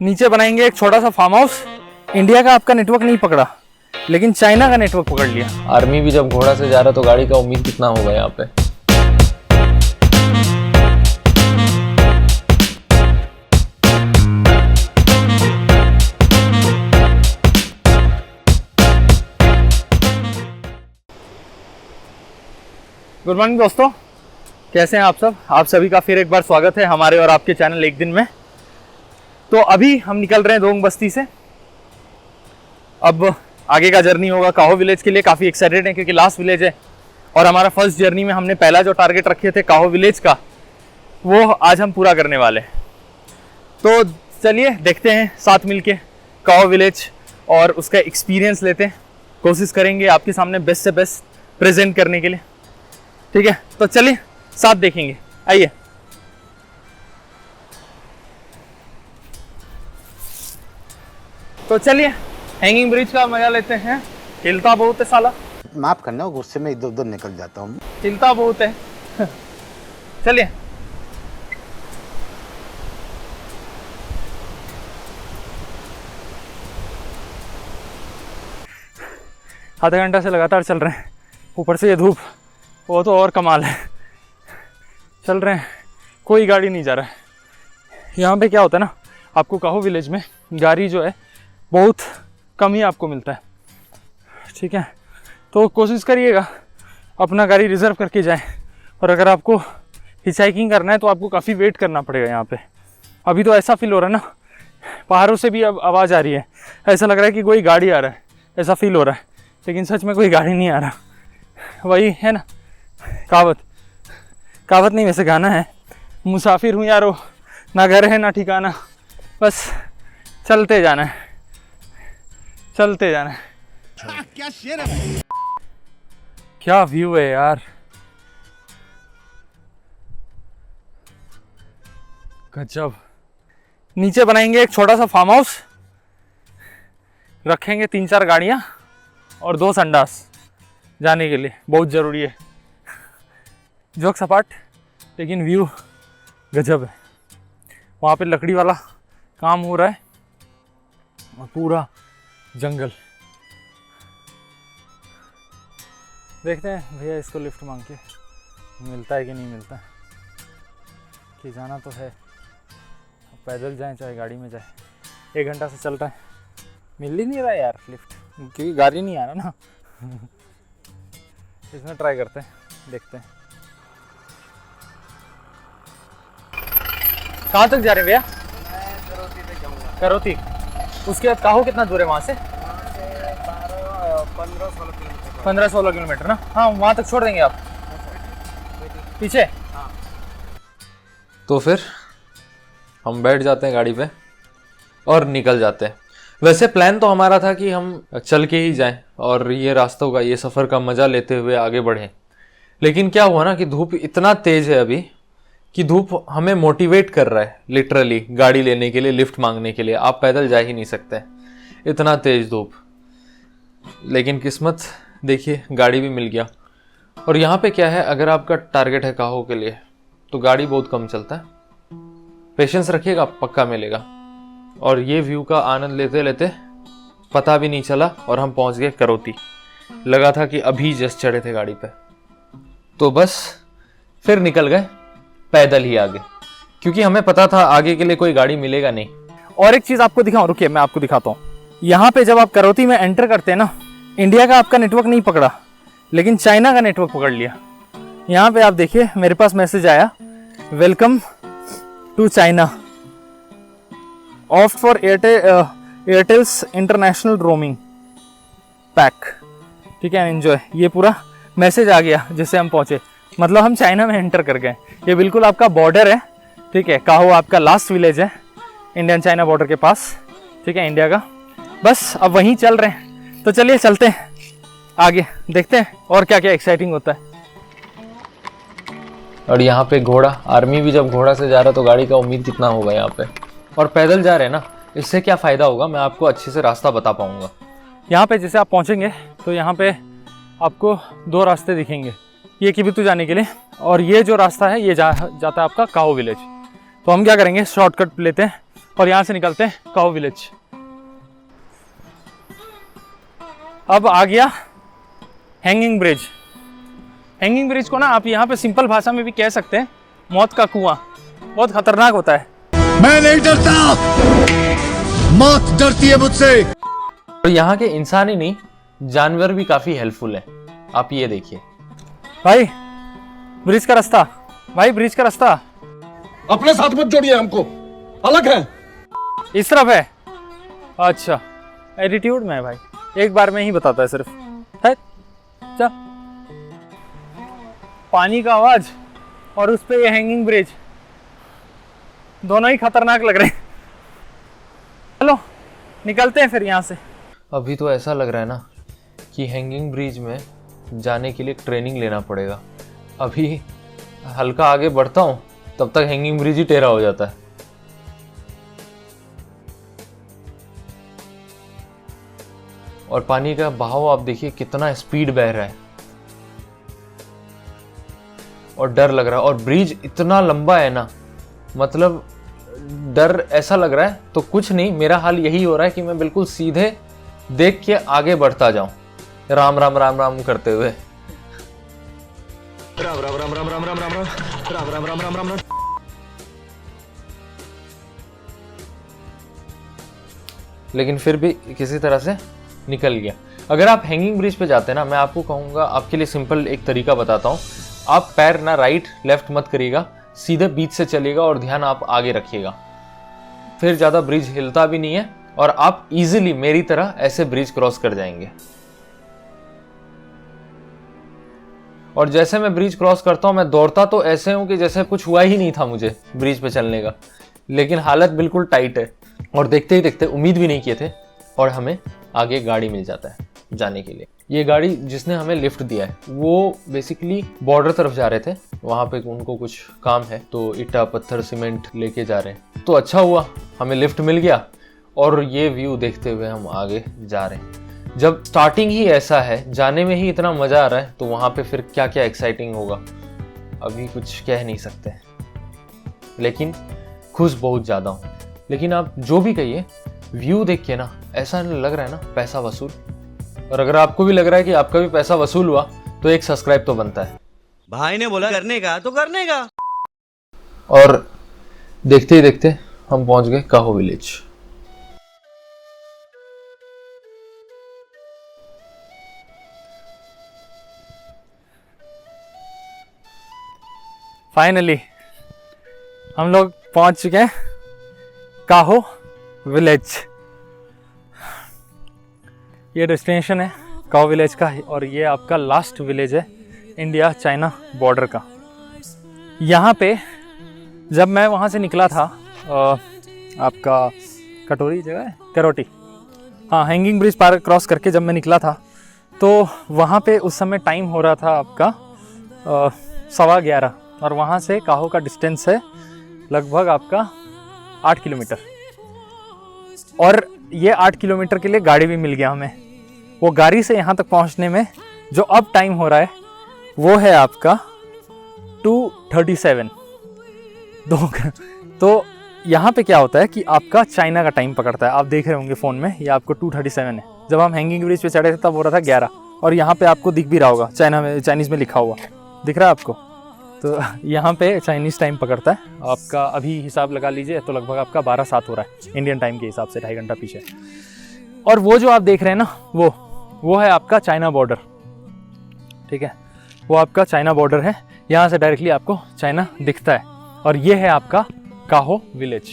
नीचे बनाएंगे एक छोटा सा फार्म हाउस। इंडिया का आपका नेटवर्क नहीं पकड़ा, लेकिन चाइना का नेटवर्क पकड़ लिया। आर्मी भी जब घोड़ा से जा रहा तो गाड़ी का उम्मीद कितना होगा यहाँ पे। गुड मॉर्निंग दोस्तों, कैसे हैं आप सब? आप सभी का फिर एक बार स्वागत है हमारे और आपके चैनल एक दिन में। तो अभी हम निकल रहे हैं दोंग बस्ती से। अब आगे का जर्नी होगा काहो विलेज के लिए। काफ़ी एक्साइटेड हैं क्योंकि लास्ट विलेज है और हमारा फर्स्ट जर्नी में हमने पहला जो टारगेट रखे थे काहो विलेज का, वो आज हम पूरा करने वाले हैं। तो चलिए देखते हैं साथ मिलके काहो विलेज और उसका एक्सपीरियंस लेते हैं। कोशिश करेंगे आपके सामने बेस्ट से बेस्ट प्रेजेंट करने के लिए, ठीक है? तो चलिए साथ देखेंगे, आइए। तो चलिए हैंगिंग ब्रिज का मजा लेते हैं। हिलता बहुत है साला, माफ करना, गुस्से में इधर उधर निकल जाता हूँ। हिलता बहुत है। चलिए आधा घंटा से लगातार चल रहे हैं, ऊपर से ये धूप, वो तो और कमाल है। चल रहे हैं, कोई गाड़ी नहीं जा रहा है। यहाँ पे क्या होता है ना, आपको काहो विलेज में गाड़ी जो है बहुत कम ही आपको मिलता है, ठीक है? तो कोशिश करिएगा अपना गाड़ी रिजर्व करके जाएं। और अगर आपको हिचहाइकिंग करना है तो आपको काफ़ी वेट करना पड़ेगा यहाँ पे। अभी तो ऐसा फील हो रहा है ना, पहाड़ों से भी अब आवाज़ आ रही है, ऐसा लग रहा है कि कोई गाड़ी आ रहा है, ऐसा फील हो रहा है। लेकिन सच में कोई गाड़ी नहीं आ रहा। वही है ना कहावत नहीं, वैसे गाना है, मुसाफिर हूँ यारो, ना घर है ना ठिकाना, बस चलते जाना है, चलते जाना है। क्या शेर है, क्या व्यू है यार, गजब। नीचे बनाएंगे एक छोटा सा फार्म हाउस, रखेंगे 3-4 गाड़ियाँ और 2 संडास जाने के लिए, बहुत ज़रूरी है। जोक सपाट, लेकिन व्यू गजब है। वहाँ पे लकड़ी वाला काम हो रहा है और पूरा जंगल। देखते हैं भैया इसको लिफ्ट मांग के मिलता है कि नहीं मिलता है। कि जाना तो है, पैदल जाएं चाहे गाड़ी में जाए। 1 घंटा से चल रहा है, मिल ही नहीं रहा यार लिफ्ट, क्योंकि गाड़ी नहीं आ रहा ना। इसमें ट्राई करते हैं, देखते हैं। कहाँ तक जा रहे हैं भैया? करोती तक जाऊंगा। करोती, उसके बाद काहो कितना दूर है वहाँ से? 15-16 किलोमीटर। 15-16 किलोमीटर ना? हाँ, वहाँ तक छोड़ देंगे आप पीछे। तो फिर हम बैठ जाते हैं गाड़ी पे और निकल जाते हैं। वैसे प्लान तो हमारा था कि हम चल के ही जाएं और ये रास्तों का, ये सफ़र का मज़ा लेते हुए आगे बढ़ें। लेकिन क्या हुआ ना कि धूप इतना तेज़ है अभी कि धूप हमें मोटिवेट कर रहा है लिटरली गाड़ी लेने के लिए, लिफ्ट मांगने के लिए। आप पैदल जा ही नहीं सकते, इतना तेज़ धूप। लेकिन किस्मत देखिए, गाड़ी भी मिल गया। और यहाँ पे क्या है, अगर आपका टारगेट है काहो के लिए तो गाड़ी बहुत कम चलता है। पेशेंस रखिएगा, पक्का मिलेगा। और ये व्यू का आनंद लेते लेते पता भी नहीं चला और हम पहुँच गए करोती। लगा था कि अभी जस्ट चढ़े थे गाड़ी पे। तो बस फिर निकल गए पैदल ही आगे, क्योंकि हमें पता था आगे के लिए कोई गाड़ी मिलेगा नहीं। और एक चीज़ आपको दिखाऊं, रुकिए मैं आपको दिखाता हूँ। यहाँ पे जब आप करोती में एंटर करते हैं ना, इंडिया का आपका नेटवर्क नहीं पकड़ा, लेकिन चाइना का नेटवर्क पकड़ लिया। यहाँ पे आप देखिए, मेरे पास मैसेज आया, welcome to China, of for Airtel's international roaming pack, ठीक है, एंजॉय। ये पूरा मैसेज आ गया जिससे हम पहुँचे, मतलब हम चाइना में एंटर कर गए। ये बिल्कुल आपका बॉर्डर है, ठीक है? काहो आपका लास्ट विलेज है इंडियन चाइना बॉर्डर के पास, ठीक है, इंडिया का। बस अब वहीं चल रहे हैं, तो चलिए चलते हैं आगे, देखते हैं और क्या क्या एक्साइटिंग होता है। और यहाँ पे घोड़ा, आर्मी भी जब घोड़ा से जा रहा तो गाड़ी का उम्मीद कितना होगा यहाँ पे। और पैदल जा रहे हैं ना, इससे क्या फ़ायदा होगा मैं आपको अच्छे से रास्ता बता पाऊँगा। यहाँ पे जैसे आप पहुँचेंगे तो यहाँ पे आपको 2 रास्ते दिखेंगे, ये किबितू जाने के लिए, और ये जो रास्ता है ये जाता है आपका काहो विलेज। तो हम क्या करेंगे, शॉर्टकट लेते हैं और यहाँ से निकलते हैं काओ विलेज। अब आ गया हैंगिंग ब्रिज। हैंगिंग ब्रिज को ना आप यहाँ पे सिंपल भाषा में भी कह सकते हैं मौत का कुआं। बहुत खतरनाक होता है। मैं नहीं डरता, मौत डरती है मुझसे। और यहाँ के इंसान ही नहीं, जानवर भी काफी हेल्पफुल है। आप ये देखिए भाई ब्रिज का रास्ता, भाई ब्रिज का रास्ता अपने साथ मत जोड़िए, हमको अलग है। इस तरफ है। अच्छा एटीट्यूड में है भाई, एक बार में ही बताता है सिर्फ है। चल पानी का आवाज और उस पे ये हैंगिंग ब्रिज, दोनों ही खतरनाक लग रहे हैं। चलो निकलते हैं फिर यहाँ से। अभी तो ऐसा लग रहा है ना कि हैंगिंग ब्रिज में जाने के लिए ट्रेनिंग लेना पड़ेगा। अभी हल्का आगे बढ़ता हूँ तब तक हैंगिंग ब्रिज ही टेढ़ा हो जाता है। और पानी का बहाव आप देखिए कितना स्पीड बह रहा है और डर लग रहा है। और ब्रिज इतना लंबा है ना, मतलब डर ऐसा लग रहा है तो कुछ नहीं, मेरा हाल यही हो रहा है कि मैं बिल्कुल सीधे देख के आगे बढ़ता जाऊं, राम राम राम राम करते हुए। राम राम राम राम राम राम राम राम राम राम राम राम राम। लेकिन फिर भी किसी तरह से निकल गया। अगर आप हैंगिंग ब्रिज पे जाते हैं ना, मैं आपको कहूँगा, आपके लिए सिंपल एक तरीका बताता हूँ। आप पैर ना राइट लेफ्ट मत करिएगा, सीधे बीच से चलिएगा और ध्यान आप आगे रखिएगा। फिर ज़्यादा ब्रिज हिलता भी नहीं है और आप इजीली मेरी तरह ऐसे ब्रिज क्रॉस कर जाएंगे। और जैसे मैं ब्रिज क्रॉस करता हूँ, मैं दौड़ता तो ऐसे हूँ कि जैसे कुछ हुआ ही नहीं था मुझे ब्रिज पे चलने का, लेकिन हालत बिल्कुल टाइट है। और देखते ही देखते, उम्मीद भी नहीं किए थे, और हमें आगे गाड़ी मिल जाता है जाने के लिए। ये गाड़ी जिसने हमें लिफ्ट दिया है वो बेसिकली बॉर्डर तरफ जा रहे थे, वहाँ पे उनको कुछ काम है तो ईटा पत्थर सीमेंट लेके जा रहे हैं। तो अच्छा हुआ हमें लिफ्ट मिल गया और ये व्यू देखते हुए हम आगे जा रहे हैं। जब स्टार्टिंग ही ऐसा है, जाने में ही इतना मज़ा आ रहा है, तो वहाँ पे फिर क्या क्या एक्साइटिंग होगा अभी कुछ कह नहीं सकते, लेकिन खुश बहुत ज़्यादा हूँ। लेकिन आप जो भी कहिए, व्यू देख के ना ऐसा लग रहा है ना पैसा वसूल। और अगर आपको भी लग रहा है कि आपका भी पैसा वसूल हुआ तो एक सब्सक्राइब तो बनता है। भाई ने बोला करने का तो करने का। और देखते ही देखते हम पहुंच गए काहो विलेज। फाइनली हम लोग पहुंच चुके हैं काहो विलेज। ये डेस्टिनेशन है काहो विलेज का, और ये आपका लास्ट विलेज है इंडिया चाइना बॉर्डर का। यहाँ पे जब मैं वहाँ से निकला था, आपका कटोरी जगह है, करोटी, हाँ, हैंगिंग ब्रिज पार क्रॉस करके जब मैं निकला था तो वहाँ पे उस समय टाइम हो रहा था आपका 11:15, और वहाँ से काहो का डिस्टेंस है लगभग आपका 8 किलोमीटर। और ये 8 किलोमीटर के लिए गाड़ी भी मिल गया हमें। वो गाड़ी से यहाँ तक पहुँचने में जो अब टाइम हो रहा है वो है आपका 2:37। तो यहाँ पे क्या होता है कि आपका चाइना का टाइम पकड़ता है। आप देख रहे होंगे फ़ोन में, ये आपको 2:37 है। जब हम हैंगिंग ब्रिज पे चढ़े थे तब हो रहा था 11, और यहाँ पे आपको दिख भी रहा होगा चाइनीज़ में लिखा हुआ दिख रहा है आपको। तो यहाँ पे चाइनीज़ टाइम पकड़ता है आपका। अभी हिसाब लगा लीजिए तो लगभग आपका 12:07 हो रहा है इंडियन टाइम के हिसाब से, 2.5 घंटा पीछे। और वो जो आप देख रहे हैं ना, वो है आपका चाइना बॉर्डर, ठीक है, वो आपका चाइना बॉर्डर है। यहाँ से डायरेक्टली आपको चाइना दिखता है। और ये है आपका काहो विलेज,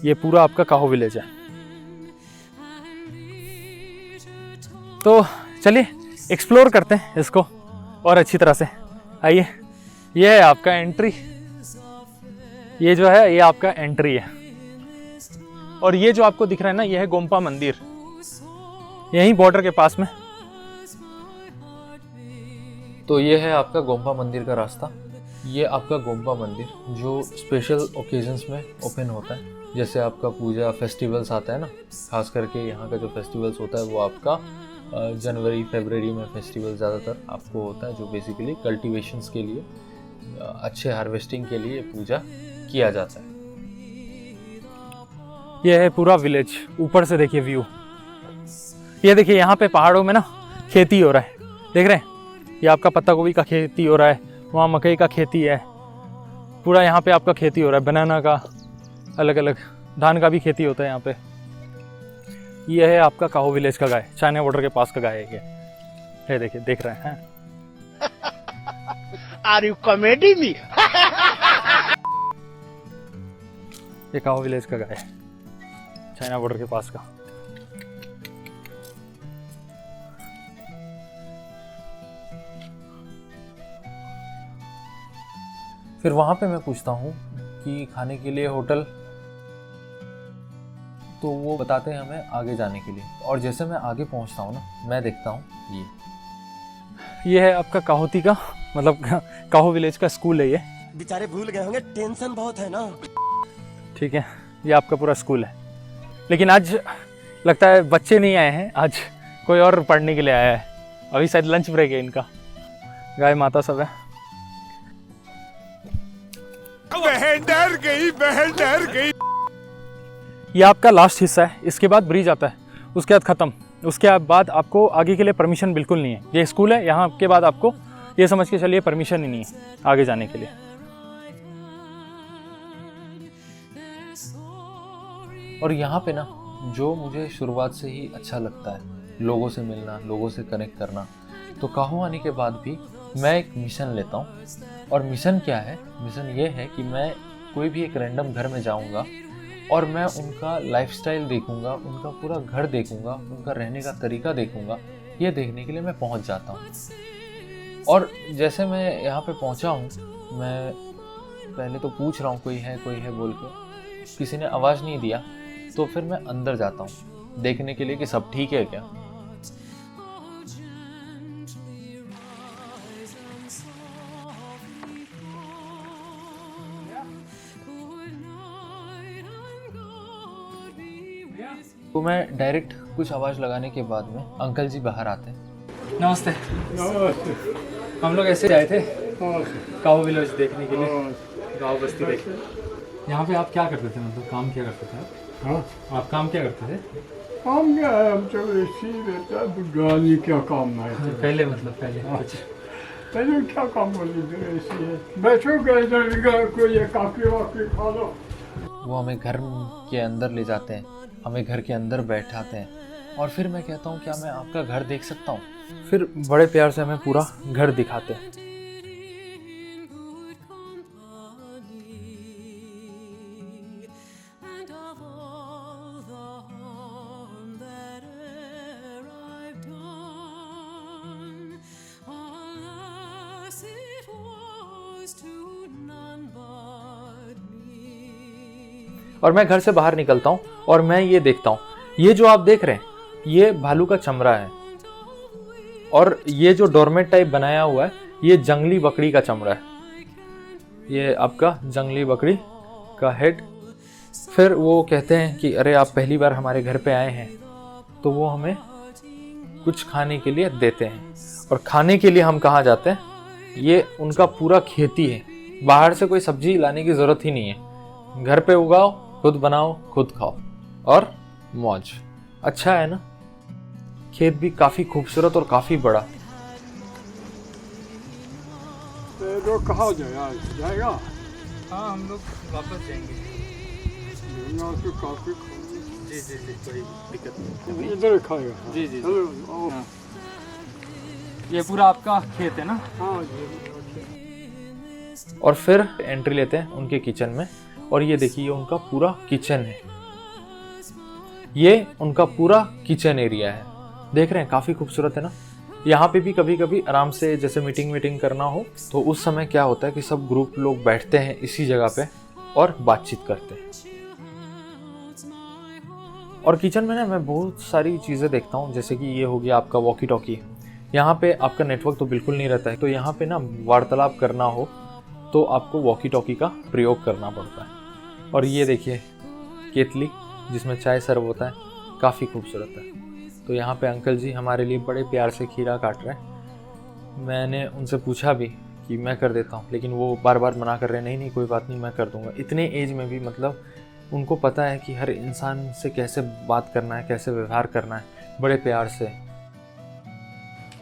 ये पूरा आपका काहो विलेज है। तो चलिए एक्सप्लोर करते हैं इसको और अच्छी तरह से। आइए, ये है आपका एंट्री, ये जो है ये आपका एंट्री है। और ये जो आपको दिख रहा है ना, ये है गोम्पा मंदिर, यहीं बॉर्डर के पास में। तो ये है आपका गोम्पा मंदिर का रास्ता। ये आपका गोम्पा मंदिर जो स्पेशल ओकेजन्स में ओपन होता है, जैसे आपका पूजा फेस्टिवल्स आता है ना, खास करके यहाँ का जो फेस्टिवल्स होता है वो आपका जनवरी फरवरी में फेस्टिवल ज़्यादातर आपको होता है, जो बेसिकली कल्टीवेशंस के लिए, अच्छे हार्वेस्टिंग के लिए पूजा किया जाता है। ये है पूरा विलेज, ऊपर से देखिए व्यू। ये देखिए यहाँ पे पहाड़ों में ना खेती हो रहा है, देख रहे हैं? ये आपका पत्ता गोभी का खेती हो रहा है, वहाँ मकई का खेती है, पूरा यहाँ पे आपका खेती हो रहा है, बनाना का, अलग अलग धान का भी खेती होता है यहाँ पे। ये है आपका काहो विलेज का गाय, चाइना बॉर्डर के पास का गाय है ये देखिए, देख रहे हैं? Are you comedy me? ये काहो विलेज का गाय है, चाइना बॉर्डर के पास का। फिर वहाँ पे मैं पूछता हूँ कि खाने के लिए होटल, तो वो बताते हैं हमें आगे जाने के लिए। और जैसे मैं आगे पहुँचता हूँ ना, मैं देखता हूँ ये है आपका काहोती का, मतलब काहो विलेज का स्कूल है ये। बेचारे भूल गए होंगे, टेंशन बहुत है ना। ठीक है, ये आपका पूरा स्कूल है, लेकिन आज लगता है बच्चे नहीं आए हैं, आज कोई और पढ़ने के लिए आया है। अभी शायद लंच ब्रेक है इनका। गाय माता सब है। बहन डर गई, बहन डर गई। ये आपका लास्ट हिस्सा है, इसके बाद ब्रिज आता है, उसके बाद ख़त्म। उसके बाद आपको आगे के लिए परमिशन बिल्कुल नहीं है। ये स्कूल है, यहाँ के बाद आपको ये समझ के चलिए परमिशन ही नहीं है आगे जाने के लिए। और यहाँ पे ना जो मुझे शुरुआत से ही अच्छा लगता है, लोगों से मिलना, लोगों से कनेक्ट करना, तो काहो आने के बाद भी मैं एक मिशन लेता हूँ। और मिशन क्या है? मिशन ये है कि मैं कोई भी एक रैंडम घर में जाऊँगा और मैं उनका लाइफस्टाइल देखूँगा, उनका पूरा घर देखूँगा, उनका रहने का तरीका देखूँगा। ये देखने के लिए मैं पहुँच जाता हूँ। और जैसे मैं यहाँ पे पहुँचा हूँ, मैं पहले तो पूछ रहा हूँ कोई है बोल के, किसी ने आवाज़ नहीं दिया, तो फिर मैं अंदर जाता हूँ देखने के लिए कि सब ठीक है क्या। तो मैं डायरेक्ट कुछ आवाज़ लगाने के बाद में अंकल जी बाहर आते हैं। नमस्ते। हम लोग ऐसे आए थे काहो विलेज देखने के लिए, गाँव बस्ती देखने। यहाँ पे आप क्या करते थे, मतलब काम क्या करते थे आप? हाँ, आप काम क्या करते थे? काम क्या है, हम तो ऐसे ही रहता है, बुढ़ानी क्या काम है। पहले मतलब पहले पहले क्या काम बोली थी, ऐसे है बैठो गए कोई काफी वाफी खा लो। वो हमें घर के अंदर ले जाते हैं, हमें घर के अंदर बैठाते हैं, और फिर मैं कहता हूँ क्या मैं आपका घर देख सकता हूँ? फिर बड़े प्यार से हमें पूरा घर दिखाते हैं। और मैं घर से बाहर निकलता हूँ और मैं ये देखता हूँ, ये जो आप देख रहे हैं ये भालू का चमड़ा है, और ये जो डोरमेट टाइप बनाया हुआ है ये जंगली बकरी का चमड़ा है। ये आपका जंगली बकरी का हेड। फिर वो कहते हैं कि अरे आप पहली बार हमारे घर पे आए हैं, तो वो हमें कुछ खाने के लिए देते हैं। और खाने के लिए हम कहाँ जाते हैं? ये उनका पूरा खेती है, बाहर से कोई सब्जी लाने की ज़रूरत ही नहीं है, घर पे उगाओ, खुद बनाओ, खुद खाओ और मौज। अच्छा है ना? खेत भी काफ़ी खूबसूरत और काफ़ी बड़ा। तो कहाँ जाएगा? हाँ, हम लोग वापस जाएंगे। तो काफी जी, कोई दिक्कत नहीं। इधर खाएगा? जी। चलो, हाँ। ये पूरा आपका खेत है ना? हाँ जी। और फिर एंट्री लेते हैं उनके किचन में, और ये देखिए उनका पूरा किचन है। ये उनका पूरा किचन एरिया है, देख रहे हैं? काफ़ी खूबसूरत है ना? यहाँ पे भी कभी कभी आराम से जैसे मीटिंग करना हो तो उस समय क्या होता है कि सब ग्रुप लोग बैठते हैं इसी जगह पे और बातचीत करते हैं। और किचन में ना मैं बहुत सारी चीज़ें देखता हूँ, जैसे कि ये हो गया आपका वॉकी टॉकी। यहाँ पे आपका नेटवर्क तो बिल्कुल नहीं रहता है, तो यहाँ पे ना वार्तालाप करना हो तो आपको वॉकी टॉकी का प्रयोग करना पड़ता है। और ये देखिए केतली जिसमें चाय सर्व होता है, काफ़ी खूबसूरत है। तो यहाँ पे अंकल जी हमारे लिए बड़े प्यार से खीरा काट रहे हैं। मैंने उनसे पूछा भी कि मैं कर देता हूँ, लेकिन वो बार बार मना कर रहे हैं, नहीं कोई बात नहीं मैं कर दूँगा। इतने एज में भी मतलब उनको पता है कि हर इंसान से कैसे बात करना है, कैसे व्यवहार करना है, बड़े प्यार से।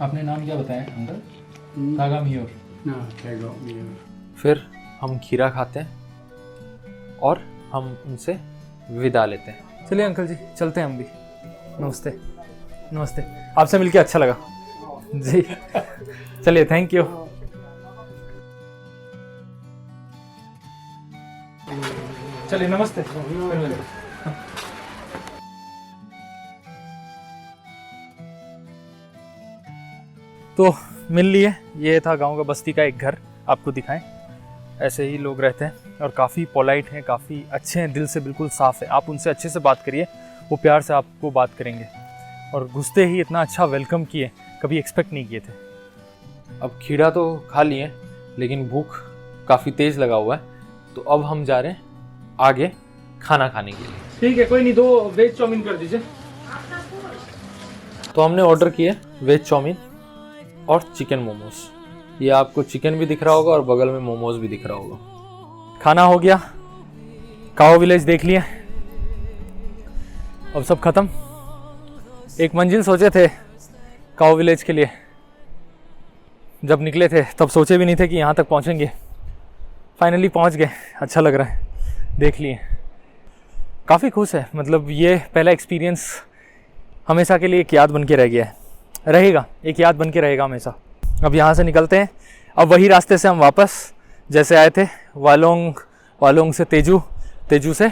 आपने नाम क्या बताया अंकल? तागा मियोर। ना क्या फिर हम खीरा खाते हैं और हम उनसे विदा लेते हैं। चलिए अंकल जी, चलते हैं हम भी। नमस्ते। नमस्ते, आपसे मिलके अच्छा लगा जी। चलिए, थैंक यू। चलिए, नमस्ते। तो मिल लिए। ये था गांव का बस्ती का एक घर, आपको दिखाएं। ऐसे ही लोग रहते हैं और काफ़ी पोलाइट हैं, काफ़ी अच्छे हैं, दिल से बिल्कुल साफ़ है। आप उनसे अच्छे से बात करिए, वो प्यार से आपको बात करेंगे। और घुसते ही इतना अच्छा वेलकम किए, कभी एक्सपेक्ट नहीं किए थे। अब खीरा तो खा लिए, लेकिन भूख काफ़ी तेज़ लगा हुआ है, तो अब हम जा रहे हैं आगे खाना खाने के लिए। ठीक है, कोई नहीं, 2 वेज चाउमीन कर दीजिए। तो हमने ऑर्डर किया वेज चाउमीन और चिकन मोमोज। ये आपको चिकन भी दिख रहा होगा और बगल में मोमोज भी दिख रहा होगा। खाना हो गया, काओ विलेज देख लिया, अब सब खत्म। एक मंजिल सोचे थे काओ विलेज के लिए, जब निकले थे तब सोचे भी नहीं थे कि यहाँ तक पहुँचेंगे। फाइनली पहुँच गए, अच्छा लग रहा है, देख लिए, काफ़ी खुश है। मतलब ये पहला एक्सपीरियंस हमेशा के लिए एक याद बन के रह गया है, रहेगा, एक याद बन के रहेगा हमेशा। अब यहाँ से निकलते हैं, अब वही रास्ते से हम वापस जैसे आए थे, वालोंग से तेजू से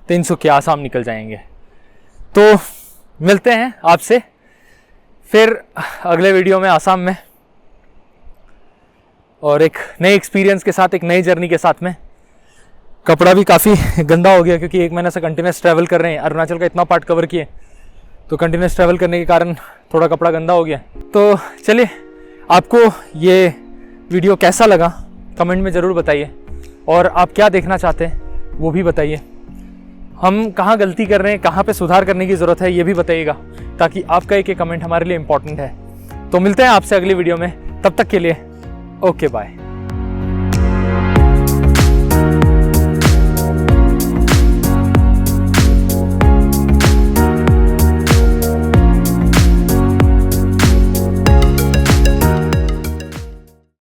तिनसुकिया आसाम निकल जाएंगे। तो मिलते हैं आपसे फिर अगले वीडियो में आसाम में, और एक नए एक्सपीरियंस के साथ, एक नई जर्नी के साथ में। कपड़ा भी काफ़ी गंदा हो गया क्योंकि 1 महीने से कंटिन्यूस ट्रैवल कर रहे हैं। अरुणाचल का इतना पार्ट कवर किए, तो कंटिन्यूस ट्रैवल करने के कारण थोड़ा कपड़ा गंदा हो गया। तो चलिए, आपको ये वीडियो कैसा लगा कमेंट में ज़रूर बताइए, और आप क्या देखना चाहते हैं वो भी बताइए। हम कहाँ गलती कर रहे हैं, कहाँ पे सुधार करने की ज़रूरत है, ये भी बताइएगा, ताकि आपका एक कमेंट हमारे लिए इम्पोर्टेंट है। तो मिलते हैं आपसे अगली वीडियो में, तब तक के लिए ओके बाय।